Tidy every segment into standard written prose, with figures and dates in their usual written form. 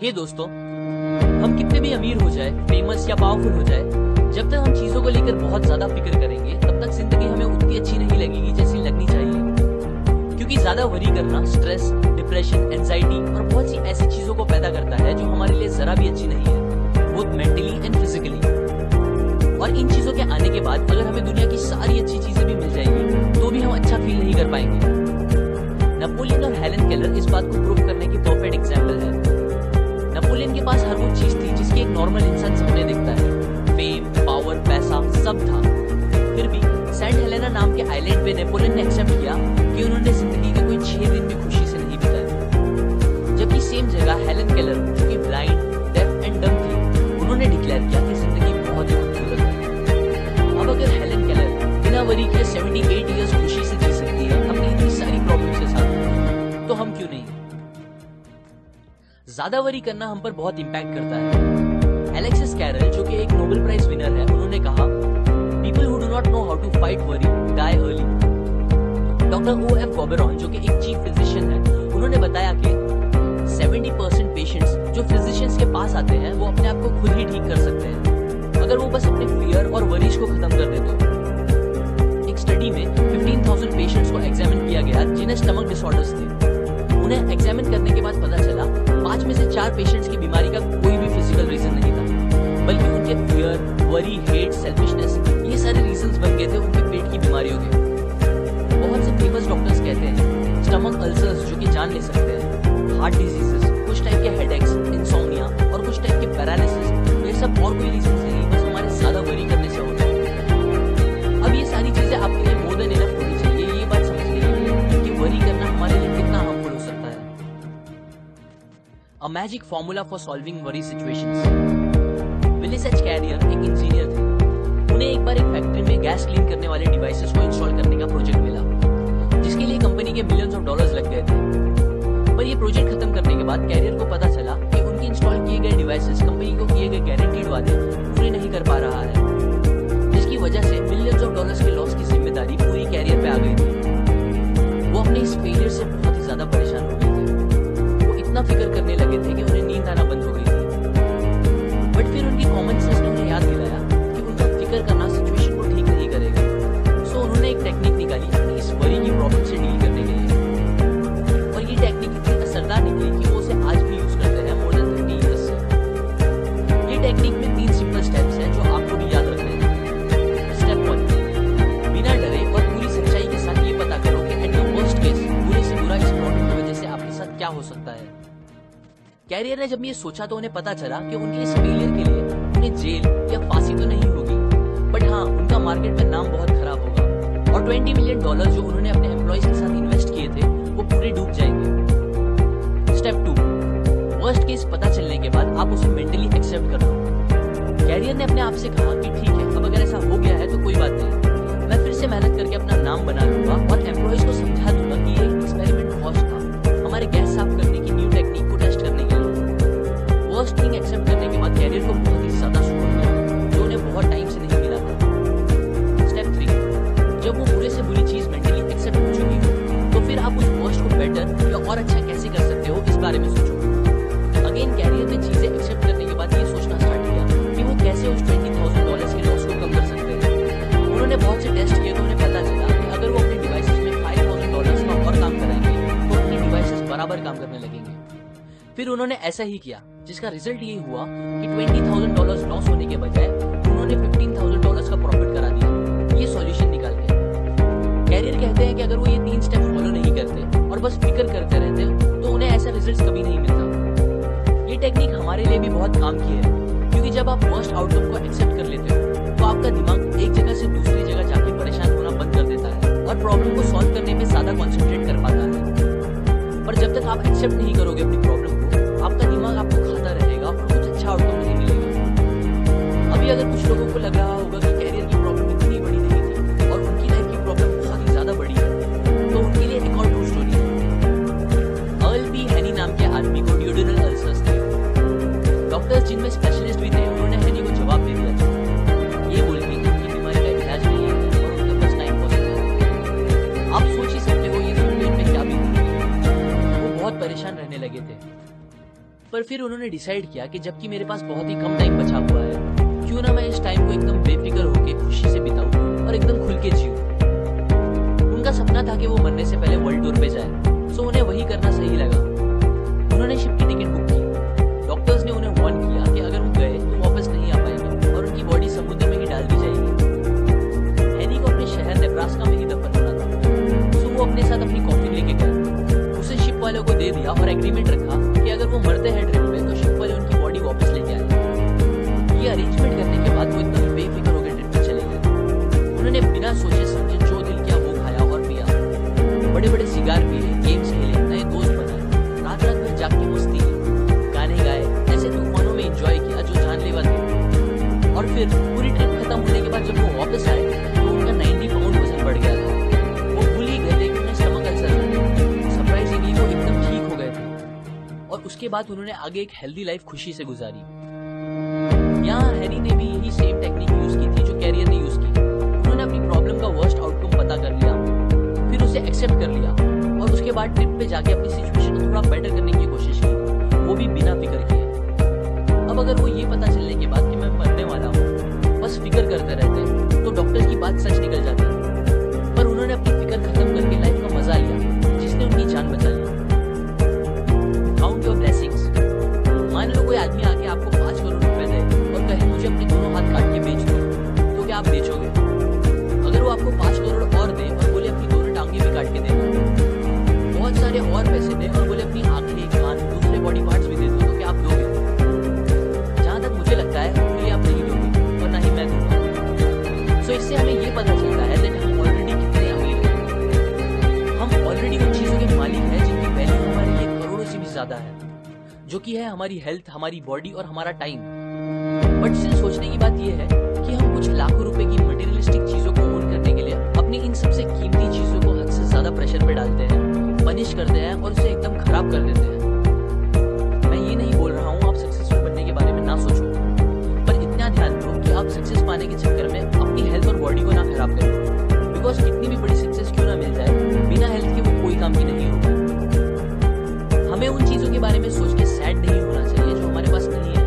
हे दोस्तों, हम कितने भी अमीर हो जाए, फेमस या पावरफुल हो जाए, जब तक हम चीजों को लेकर बहुत ज्यादा फिक्र करेंगे तब तक जिंदगी हमें उतनी अच्छी नहीं लगेगी जैसी लगनी चाहिए। क्योंकि ज्यादा वरी करना स्ट्रेस, डिप्रेशन, एंजाइटी और बहुत सी ऐसी चीजों को पैदा करता है जो हमारे लिए जरा भी अच्छी नहीं है, बोथ मेंटली एंड फिजिकली। और इन चीजों के आने के बाद अगर हमें दुनिया की सारी अच्छी चीजें भी मिल जाएंगी तो भी हम अच्छा फील नहीं कर पाएंगे। नेपोलियन और हेलन केलर इस बात को प्रूव करने की परफेक्ट एग्जाम्पल है। नेपोलियन के पास हर वो चीज थी जिसकी एक नॉर्मल इंसान सपने देखता है, फेम, पावर, पैसा, सब था। फिर भी सेंट हेलेना नाम के आइलैंड पे नेपोलियन ने एक्सेप्ट किया कि उन्होंने जिंदगी के कोई 6 दिन भी खुशी से नहीं बिताए। जबकि सेम जगह हेलन केलर, जो कि ब्लाइंड, डेफ एंड डम थी, उन्होंने डिक्लेयर किया कि जिंदगी बहुत ही खूबसूरत है। अब अगर हेलन केलर बिना वरी के 78 इयर्स खुशी से जी सकती है अपनी इतनी सारी प्रॉब्लम्स के साथ, तो हम क्यों नहीं? ज्यादा वरी करना हम पर बहुत इंपैक्ट करता है। एलेक्सिस कैरल, जो कि एक नोबेल प्राइज विनर है, उन्होंने कहा, people who do not know how to fight worry die early. Doctor O.F. गॉबेरॉन, जो कि एक चीफ फिजिशियन है, उन्होंने बताया कि 70% पेशेंट्स जो फिजिशियंस के पास आते हैं वो अपने आप को खुद ही ठीक कर सकते हैं अगर वो बस अपने फियर और वरीज को खत्म कर दे तो। एक स्टडी में 15,000 पेशेंट्स को एग्जामिन किया गया जिन्हें स्टमक डिसऑर्डर्स थे। उन्हें एग्जामिन करने के बाद पता चला 5 में से 4 पेशेंट्स की बीमारी का कोई भी फिजिकल रीजन नहीं था, बल्कि उनके फियर, वरी, हेट, सेल्फिशनेस, ये सारे रीजंस बन गए थे उनके पेट की बीमारियों के। बहुत से फेमस डॉक्टर्स कहते हैं स्टमक अल्सर्स जो कि जान ले सकते हैं, हार्ट डिजीजेस, कुछ टाइप के हेडेक्स, इंसोम्निया और कुछ टाइप के पैरालिसिस, ये सब और कोई रीजन नहीं, बस हमारे ज्यादा वरी करने से होता है। अब ये सारी चीजें आपके लिए मोर देन इनफ होनी चाहिए ये बात समझने के लिए कि वरी करना हमारे लिए कितना हार्मफुल हो सकता है। A magic formula for solving worry situations। Willis H Carrier एक इंजीनियर थे। उन्हें एक बार एक फैक्ट्री में गैस क्लीन करने वाले डिवाइसेस को इंस्टॉल करने का प्रोजेक्ट मिला, जिसके लिए कंपनी के मिलियंस ऑफ डॉलर्स लग गए थे। पर ये प्रोजेक्ट खत्म करने के बाद कैरियर को पता चला कि उनके इंस्टॉल किए गए डिवाइसेस कंपनी को किए गए गारंटीड वादे पूरे नहीं कर पा रहा है, जिसकी वजह से मिलियंस ऑफ डॉलर्स के लॉस की जिम्मेदारी पूरी कैरियर पे आ गई थी। वो अपने इस फेलियर से बहुत ही ज्यादा परेशान हो गए थे। वो इतना फिक्र करने लगे थे कि उन्हें नींद आना बंद हो गई थी। बट फिर उनकी कॉमन सेंस ने उन्हें याद दिलाया कि उनका फिक्र करना सिचुएशन को ठीक नहीं करेगा। सो उन्होंने एक टेक्निक निकाली अपनी इस वरी की प्रॉब्लम से डील करने के लिए, और ये टेक्निक इतनी असरदार निकली कि वो उसे आज भी यूज करते हैं मोर देन 30 इयर्स से। ये टेक्निक में 3 सिंपल स्टेप्स हैं जो आपको भी याद रखने हैं। स्टेप 1, बिना डरे और पूरी सच्चाई के साथ ये पता करो कि एट द वर्स्ट केस बुरे से बुरा इस प्रॉब्लम की वजह से आपके साथ क्या हो सकता है। कैरियर ने जब ये सोचा तो उन्हें पता चला कि उनके इस फेलियर के लिए उन्हें जेल या फांसी तो नहीं होगी, बट हाँ, उनका मार्केट में नाम बहुत खराब होगा और $20 मिलियन जो उन्होंने अपने एम्प्लॉइज के साथ इन्वेस्ट किए थे वो पूरे डूब जाएंगे। स्टेप 2, वर्स्ट केस पता चलने के बाद आप उसे मेंटली एक्सेप्ट कर लो। कैरियर ने अपने आप से कहा कि ठीक है, अब अगर ऐसा हो गया है तो कोई बात नहीं, मैं फिर से मेहनत करके अपना नाम बना लूंगा और एम्प्लॉइज को समझा दूंगा कि ये एक्सपेरिमेंट कॉस्ट था, हमारे गैस साफ करने की न्यू टेक्निक को टेस्ट करने के लिए। वर्स्ट थिंग एक्सेप्ट करने के बाद कैरियर को बहुत ही ज्यादा सुकून मिला जो उन्हें बहुत टाइम से नहीं मिला था। स्टेप 3, जब वो बुरे से बुरी चीज मेंटली एक्सेप्ट हो चुकी हो तो फिर आप उस वर्स्ट को बेटर या और अच्छा कैसे कर सकते हो इस बारे में सोचो। अगेन कैरियर ने चीजें एक्सेप्ट करने के बाद ये सोचना स्टार्ट किया कि वो कैसे उस $20,000 के लॉस को कम कर सकते हैं। उन्होंने बहुत से टेस्ट किए तो उन्हें पता चला कि अगर वो अपने डिवाइसेस में $5,000 का और काम कराएंगे तो अपनी डिवाइसेस बराबर काम करने लगेंगे। फिर उन्होंने ऐसा ही किया, जिसका रिजल्ट ये हुआ कि $20,000 लॉस होने के बजाय उन्होंने $15,000 का प्रॉफिट करा दिया, ये सॉल्यूशन निकाल के। कैरियर कहते हैं कि अगर वो ये 3 स्टेप फॉलो नहीं करते और बस फिक्र करते रहते तो उन्हें ऐसा रिजल्ट कभी नहीं मिलता। ये टेक्निक हमारे लिए भी बहुत काम की है, क्योंकि जब आप वर्स्ट आउटकम को एक्सेप्ट कर लेते हो तो आपका दिमाग एक जगह से दूसरी जगह जाके परेशान होना बंद कर देता है और प्रॉब्लम को सॉल्व करने में ज्यादा कॉन्सेंट्रेट कर पाता है। पर जब तक आप एक्सेप्ट नहीं करोगे अपनी प्रॉब्लम को, आपका दिमाग आपको खाता रहेगा और कुछ अच्छा आउटकम नहीं मिलेगा। अभी अगर कुछ लोगों को लग रहा होगा कि कैरियर की प्रॉब्लम इतनी बड़ी नहीं थी और उनकी लाइफ की प्रॉब्लम बहुत ही ज्यादा बड़ी है, तो उनके लिए एक और ट्रू स्टोरी है। अर्ल बी हैनी नाम के आदमी को ड्यूडेनल अल्सर्स थे। डॉक्टर्स जिनमें स्पेशलिस्ट भी थे उन्होंने हैनी को जवाब दे दिया था, ये बोल के उनकी बीमारी का इलाज नहीं है और उनका बस टाइम पास है। आप सोच ही सकते हो ये सुनकर उनमें क्या बीती। वो बहुत परेशान रहने लगे थे। पर फिर उन्होंने डिसाइड किया कि जबकि मेरे पास बहुत ही कम टाइम बचा हुआ है, क्यों ना मैं इस टाइम को एकदम बेफिक्र होकर खुशी से बिताऊं और एकदम खुल के जीऊं। उनका सपना था कि वो मरने से पहले वर्ल्ड टूर पे जाए, सो उन्हें वही करना सही लगा। उन्होंने शिप की टिकट बुक की। डॉक्टर्स ने उन्हें वार्न किया कि अगर वो गए तो वापस नहीं आ पाएंगे और उनकी बॉडी समुद्र में ही डाल दी जाएगी। हैनी को अपने शहर नेब्रास्का में ही दफन होना था, सो वो अपने साथ अपनी कॉफिन लेके गए। उसे शिप वालों को दे दिया और एग्रीमेंट रखा कि अगर वो मरते हैं ट्रिप में तो शिप वाले उनकी बॉडी वापस लेके आए। ये अरेंजमेंट करने के बाद वो एकदम बेफिक्र होकर ट्रिप पे चले गए। उन्होंने बिना सोचे समझे जो दिल किया वो खाया और पिया, बड़े बड़े सिगार पिए, गेम्स खेले, नए दोस्त बनाए, रात रात भर जाग के मस्ती की, गाने गाए, ऐसे तूफानों में एंजॉय किया जो जानलेवा थे। और फिर पूरी ट्रिप खत्म होने के बाद जब वो वापस आए तो उनका 90 पाउंड वजन बढ़ गया था। वो भूल ही गए थे कि उन्हें स्टमक अल्सर था। सरप्राइजिंगली वो एकदम ठीक हो गए थे और उसके बाद उन्होंने आगे एक हेल्दी लाइफ खुशी से गुजारी। यहाँ हैनी ने भी यही सेम टेक्निक यूज की थी जो कैरियर ने यूज की। उन्होंने अपनी प्रॉब्लम का वर्स्ट आउटकम पता कर लिया, फिर उसे एक्सेप्ट कर लिया और उसके बाद ट्रिप पे जाके अपनी सिचुएशन को थोड़ा बेटर करने की कोशिश की, वो भी बिना फिक्र किए। अब अगर वो ये पता चलने के बाद कि मैं मरने वाला हूँ बस फिक्र करते रहते तो डॉक्टर की बात सच निकल जाती, पर उन्होंने अपनी फिक्र खत्म करके लाइफ का मजा लिया जिसने उनकी जान बचा ली। Count your blessings. मान लो कोई आदमी आके आपको 5 करोड़ रुपए दे और कहे मुझे अपने दोनों हाथ काट के बेच दो, तो क्या आप बेचोगे? अगर वो आपको 5 करोड़ और दे और बोले अपनी दोनों टांगे भी काट के दे दो, बहुत सारे और पैसे दे और बोले अपनी आंखें, कान, दूसरे बॉडी पार्ट्स भी दे दो, तो क्या आप दोगे? जहां तक मुझे लगता है ये आप नहीं दोगे और ना ही मैं दूंगा। सो इससे हमें ये पता चलता है कि हम ऑलरेडी कितने अमीर हैं। हम ऑलरेडी उन चीजों के मालिक हैं जिनकी वैल्यू हमारे लिए करोड़ों से भी ज्यादा है, जो कि है हमारी हेल्थ, हमारी बॉडी और हमारा टाइम। बट स्टिल सोचने की बात यह है कि हम कुछ लाखों रुपए की मटेरियलिस्टिक चीजों को ओन करने के लिए अपनी इन सबसे कीमती चीजों को हद से ज्यादा प्रेशर पे डालते हैं, पनिश करते हैं और उसे एकदम खराब कर देते हैं। मैं ये नहीं बोल रहा हूँ आप सक्सेसफुल बनने के बारे में ना सोचो, पर इतना ध्यान दो कि आप सक्सेस पाने के चक्कर में अपनी हेल्थ और बॉडी को ना खराब करो, बिकॉज कितनी भी बड़ी सक्सेस क्यों ना मिल जाए, बिना हेल्थ के वो कोई काम की नहीं होगी। हमें उन चीजों के बारे में सोच के सैड नहीं होना चाहिए जो हमारे पास नहीं है,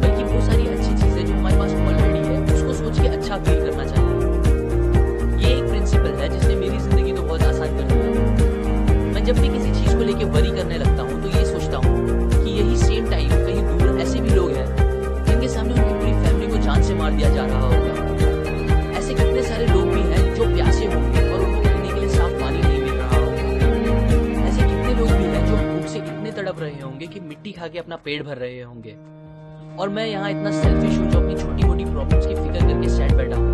बल्कि वो सारी अच्छी चीजें जो हमारे पास ऑलरेडी है उसको सोच के अच्छा फील करना चाहिए। ये एक प्रिंसिपल है जिसने मेरी जिंदगी तो बहुत आसान कर दी है। मैं जब भी किसी चीज को लेके वरी करने लगता हूँ तो ये सोचता हूँ कि यही सेम टाइम कहीं दूर ऐसे भी लोग हैं जिनके सामने उनकी पूरी फैमिली को जान से मार दिया जा रहा होगा। ऐसे कितने सारे लोग भी हैं जो प्यासे होंगे और उनको पीने के लिए साफ पानी नहीं मिल रहा होगा। ऐसे कितने लोग भी हैं जो भूख से इतने तड़प रहे होंगे कि मिट्टी खा के अपना पेट भर रहे होंगे। और मैं यहाँ इतना सेल्फिश हूँ जो अपनी छोटी मोटी प्रॉब्लम्स की फिक्र करके सैड बैठा हूँ।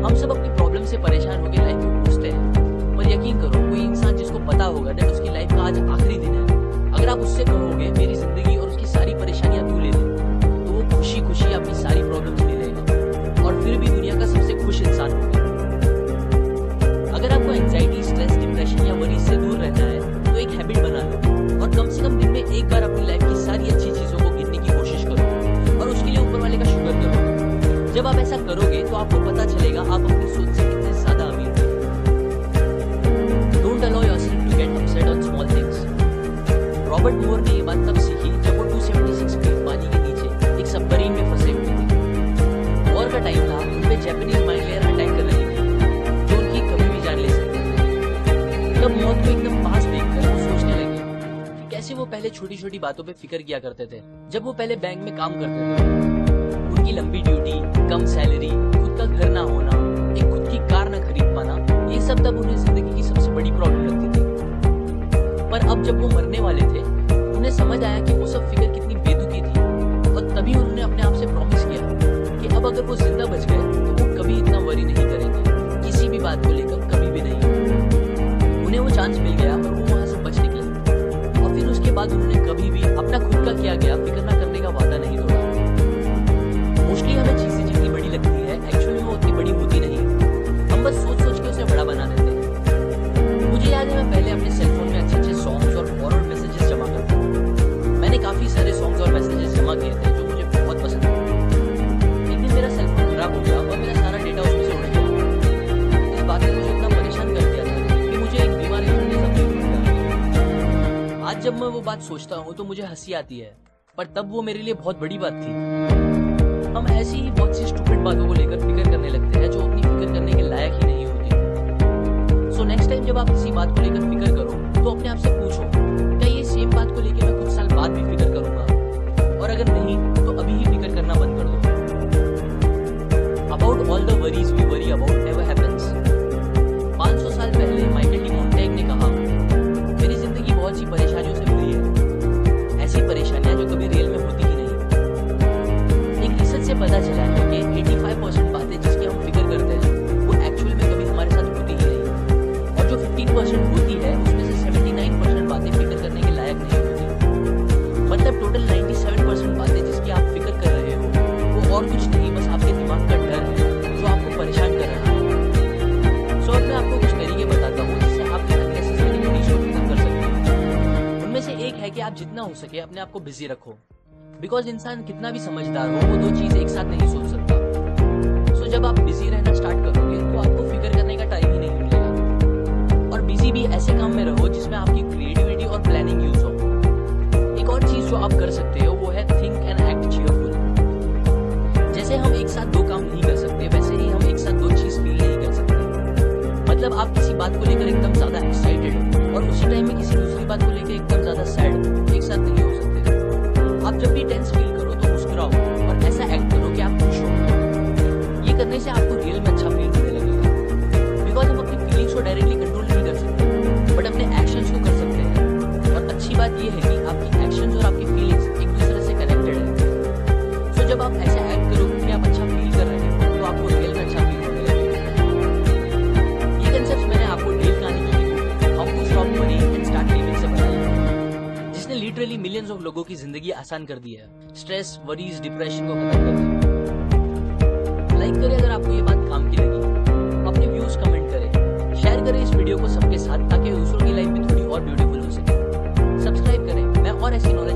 हम सब अपनी प्रॉब्लम से परेशान होकर लाइफ को पूछते हैं, पर यकीन करो कोई इंसान जिसको पता होगा कि उसकी लाइफ का आज आखिरी दिन है, अगर आप उससे कहोगे मेरी जिंदगी और उसकी सारी परेशानियां तू ले ले, तो वो खुशी खुशी अपनी सारी प्रॉब्लम्स ले लेगा और फिर भी दुनिया का सबसे खुश इंसान होगा। अगर आपको एंजाइटी, स्ट्रेस, डिप्रेशन या वरीज से दूर रहना है तो एक हैबिट बना लो और कम से कम दिन में एक बार अपनी लाइफ की सारी अच्छी चीजों को गिनने की कोशिश करो और उसके लिए ऊपर वाले का शुक्र करो। जब आप ऐसा करोगे तो आपको पता चलेगा आप अपनी सोच से कितने ज्यादा अमीर हो। Don't allow yourself to get upset on small things. Robert Moore ने ये बात तब सीखी जब वो 276 फीट पानी के नीचे एक सबमरीन में फंसे हुए थे। वॉर का टाइम था, उन पे जापानीज माइन लेयर अटैक कर रही थी जो उनकी कभी भी जान ले सकते थे। तब मौत को एकदम पास देखकर वो सोचने लगे कि कैसे वो पहले छोटी छोटी बातों पे फिक्र किया करते थे। जब वो पहले बैंक में काम करते थे, उनकी लंबी ड्यूटी, कम सैलरी, खुद का घर ना होना, एक खुद की कार ना खरीद पाना, ये सब तब उन्हें जिंदगी की सबसे बड़ी प्रॉब्लम लगती थी। पर अब जब वो मरने वाले थे उन्हें समझ आया कि वो सब फिक्र कितनी बेतुकी थी और तभी उन्होंने अपने आप से प्रॉमिस किया कि अब अगर वो जिंदा बच गए तो वो कभी इतना वरी नहीं करेंगे, किसी भी बात को लेकर कभी भी नहीं। उन्हें वो चांस मिल गया और वो वहां से बच निकले और फिर उसके बाद उन्होंने कभी भी अपना खुद का किया गया फिक्र ना करने का वादा नहीं तोड़ा। मोस्टली हमें चीजें जितनी बड़ी लगती है एक्चुअली वो उतनी बड़ी होती नहीं, हम बस सोच सोच के उसे बड़ा बना देते हैं। मुझे याद है मैं पहले अपने सेलफोन में अच्छे अच्छे सॉन्ग्स और फॉरवर्ड मैसेजेस जमा करता था। मैंने काफी सारे सॉन्ग्स और मैसेजेस जमा किए थे जो मुझे बहुत पसंद थे। एक दिन मेरा सेलफोन खराब हो गया और मेरा सारा डेटा उसमें से उड़ गया। इस बात ने मुझे इतना परेशान कर दिया था कि मुझे एक बीमार इंसान जैसा फील हो गया। आज जब मैं वो बात सोचता हूँ तो मुझे हंसी आती है, पर तब वो मेरे लिए बहुत बड़ी बात थी। हम ऐसी ही बहुत सी स्टूपिड बातों को लेकर फिक्र करने लगते हैं जो अपनी फिक्र करने के लायक ही नहीं होती। सो नेक्स्ट टाइम जब आप किसी बात को लेकर फिक्र करो तो अपने आप से पूछो, क्या ये सेम बात को लेकर मैं कुछ साल बाद भी फिक्र करूंगा? और अगर नहीं तो अभी ही फिक्र करना बंद कर दो। About all the worries we worry about never happens. 500 साल पहले माइकल डी मोंटेग ने कहा, मेरी जिंदगी बहुत सी परेशानियों से भरी है, ऐसी परेशानियां जो कभी रियल में होती ही नहीं। एक रिसर्च से पता चला है कि 85% बातें जिसकी हम फिक्र करते हैं वो एक्चुअल में कभी हमारे साथ होती ही नहीं, और जो 15% होती है उसमें से 79% बातें फिक्र करने के लायक नहीं होती। मतलब टोटल 97% बातें जिसकी आप फिक्र कर रहे हो वो और कुछ नहीं, बस आपके दिमाग का डर है जो आपको परेशान कर रहा है। सो अब मैं आपको कुछ तरीके बताता हूँ जिससे आप अननेसेसरी वरीज को खत्म कर सकते हैं। उनमें से एक है कि आप जितना हो सके अपने आप को बिजी रखो, बिकॉज इंसान कितना भी समझदार हो वो दो चीज एक साथ नहीं सोच सकता। सो जब आप बिजी रहना स्टार्ट करोगे तो आपको फिक्र करने का टाइम ही नहीं मिलेगा। और बिजी भी ऐसे काम में रहो जिसमें आपकी क्रिएटिविटी और प्लानिंग यूज हो। एक और चीज जो आप कर सकते हो वो है थिंक एंड एक्ट चीयरफुल। जैसे हम एक साथ दो काम नहीं कर सकते, वैसे ही हम एक साथ दो चीज फील नहीं कर सकते। मतलब आप किसी बात को लेकर एकदम ज्यादा एक्साइटेड हो और उसी टाइम में किसी दूसरी बात को लेकर एकदम ज्यादा सैड एक साथ नहीं हो सकते। आप जब भी टेंस फील करो तो मुस्कुराओ और ऐसा एक्ट करो कि आप खुश हो। ये करने से आपको रियल में अच्छा फील होने लगेगा, बिकॉज हम अपनी फीलिंग्स को डायरेक्टली कंट्रोल नहीं कर सकते, बट अपने एक्शंस को कर सकते हैं। और अच्छी बात यह है कि आपकी एक्शंस और आपकी फीलिंग्स एक दूसरे से कनेक्टेड है। सो जब आप ऐसा एक्ट करोगे कि आप अच्छा फील कर रहे हो तो आपको रियल में अच्छा फील होने लगेगा। ये कंसेप्ट मैंने आपको डेल कार्नेगी की book how to stop worrying and start living से बताया, जिसने लिटरली मिलियंस ऑफ लोगों की जिंदगी आसान कर दी है, स्ट्रेस, वरीज, डिप्रेशन को खत्म कर दिया। लाइक करें अगर आपको ये बात काम की लगी, अपने व्यूज कमेंट करें, शेयर करें इस वीडियो को सबके साथ ताकि दूसरों की लाइफ भी थोड़ी और ब्यूटीफुल हो सके। सब्सक्राइब करें, मैं और ऐसी नॉलेज